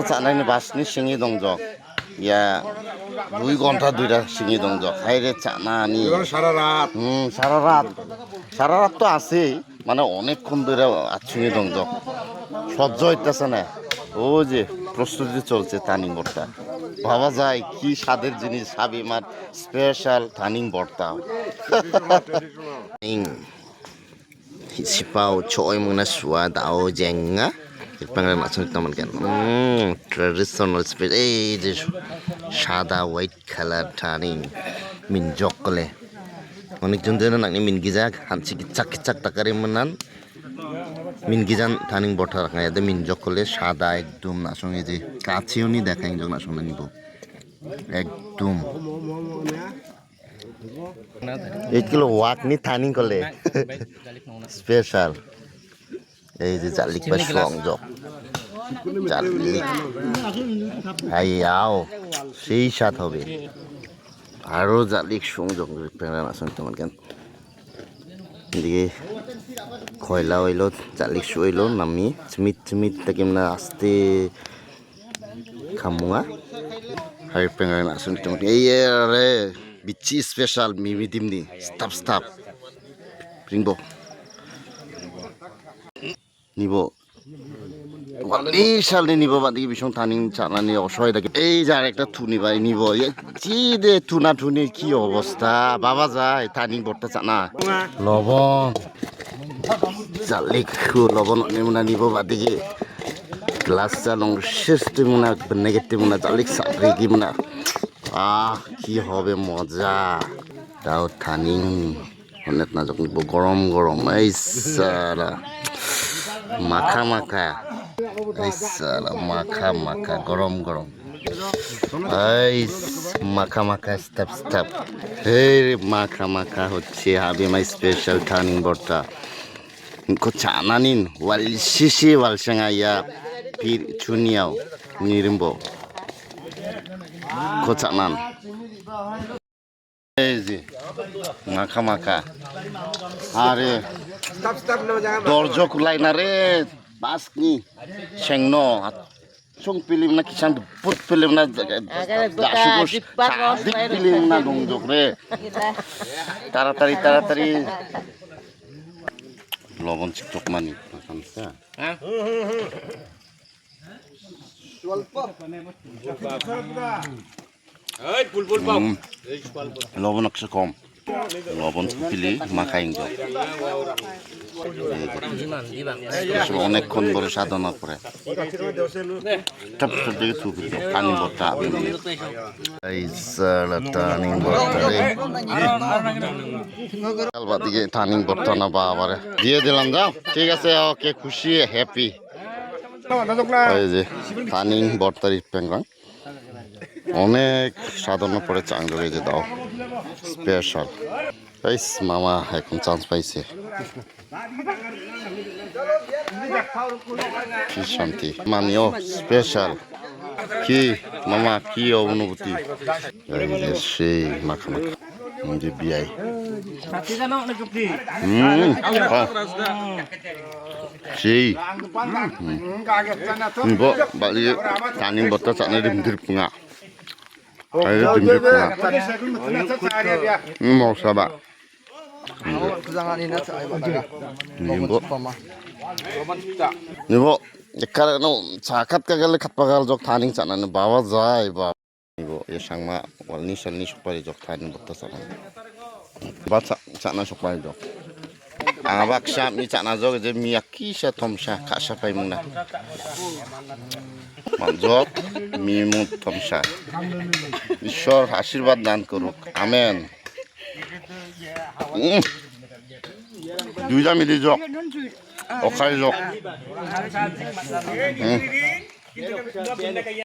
자나니 바스니 싱이 동족. 야, 2ঘন্টা 2টা 싱이 동족. হাইরে চানানি। সারারাত। সারারাত। সারারাত তো আছেই, মানে অনেকক্ষণ ধরে 싱이 동족। সহ্য হইতেছে না। ও যে প্রস্তুতি চলছে টানিং ভর্তা। ভাবা যায় কি স্বাদের জিনিস সাবিমার স্পেশাল টানিং ভর্তা। Sipau choy muna suwa dao jenga. Panggilan maksud teman kan. Traditional spirit. This সাদা white color টানিং min jokle. অনেক জন যেন নাকি min gizak hansi kicak kicak takari menan. Min gizan টানিং ভর্তা রাখা যাতে min jokle সাদা একদম না সঙ্গে যে কাছেও নি দেখাই যোগ না সঙ্গে নিব একদম 8 kilo wak ni টানিং করলে স্পেশাল এই যে জালিক বা সংযোগ জালিক আইয়াও সেই সাথ হবে আরো জালিক সংযোগ প্যারান আছেন তোমার কেন এদিকে খয়লা হইলো জালিক শুইলো নামি স্মিথ স্মিথ থেকে না আসতে খামুয়া হাই প্যারান আছেন তোমার এই রে বিচি স্পেশাল মিমি দিমনি স্টাফ স্টাফ রিংবো নিব বিশাল নিব বাদিকে ভীষণ টানিং চালানি অসহায় থাকে এই যে আরেকটা থুনি ভাই নিব কি দে থুনা থুনির কি অবস্থা বাবা যায় টানিং ভর্তা চানা লবণ জালিক লবণ নিমুনা নিব বাদিকে গ্লাস চালং শেষ মুনা নেগেটিভ মুনা জালিক সাপড়ি কি মুনা কি হবে মজা তাও টানিং অনেক না যখন গরম গরম এই সারা মাখা মাখা এই সালা মাখা মাখা গরম গরম এই মাখা মাখা স্টেপ স্টেপ এই মাখা মাখা হচ্ছে হাবিমাই স্পেশাল টানিং ভর্তা ko chananin wal sisi wal sengaya pir chuniau nirimbo ko chanan এই যে মাখা মাখা আরে দর্জক লাইনা রে বাসনি সেংনো সং পিলিম না কিসান পুত পিলিম না দাসুকোস সাদিক পিলিম না দংজক রে তাড়াতাড়ি তাড়াতাড়ি লবণ চিকটক মানি লবণ একশো কম লবণ পিলি মাখাই অনেকক্ষণ ধরে সাধনা করে টানিং ভর্তা টানিং ভর্তা না বাবারে দিয়ে দিলাম যাও ঠিক আছে ওকে খুশি হ্যাপি এই যে টানিং ভর্তার পেঙ্গা অনেক সাধনা পরে চাঙ্গা হয়ে যে দাও স্পেশাল এই মামা এখন চান্স পাইছে কি শান্তি মানিও স্পেশাল কি মামা কি অনুভূতি সেই মাখা মাখা যে বিয়াই সেই বালি টানিং ভর্তা চানে রিমধির পুঙা mau sabar nibo karena sakat kagale kat pagal jok taning sana bawa jai ba nibo ya sangma walni salni supari jok taning botta sana baca sana supari jok abak syam ni sana jok je miyaki sya tomsha kasha pai muna manjok মিমুত তমসা ঈশ্বর আশীর্বাদ দান করুক amen দুইটা মিলি যাওক অখাই যাওক